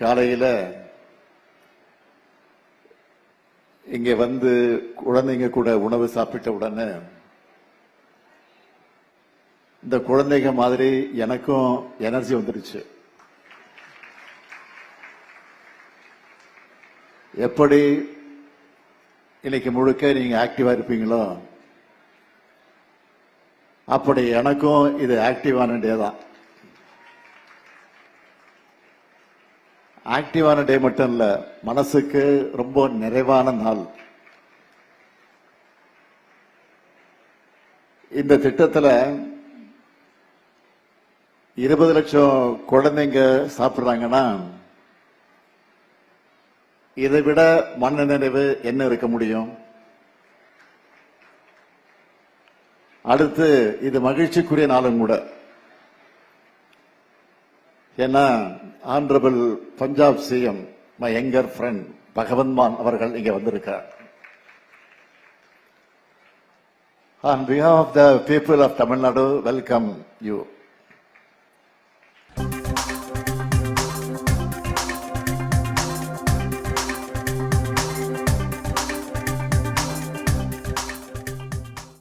காலையில இங்க வந்து குழந்தைங்க கூட உணவு சாப்பிட்ட உடனே இந்த குழந்தைங்க மாதிரி எனக்கும் எனர்ஜி வந்துருச்சு. எப்படி இன்னைக்கு முழுக்க நீங்க ஆக்டிவா இருப்பீங்களோ அப்படி எனக்கும் இது ஆக்டிவான டே தான். ஆக்டிவான டே மட்டும் இல்ல, மனசுக்கு ரொம்ப நிறைவான நாள். இந்த திட்டத்துல 20 லட்சம் குழந்தைங்க சாப்பிடுறாங்கன்னா இதை விட மன நிறைவு என்ன இருக்க முடியும்? அடுத்து இது மகிழ்ச்சிக்குரிய நாளும் கூட. ஏன்னா honourable Punjab CM my younger friend Bhagwant மான் அவர்கள் இங்க வந்திருக்கார். On behalf of the people of Tamil Nadu, welcome you.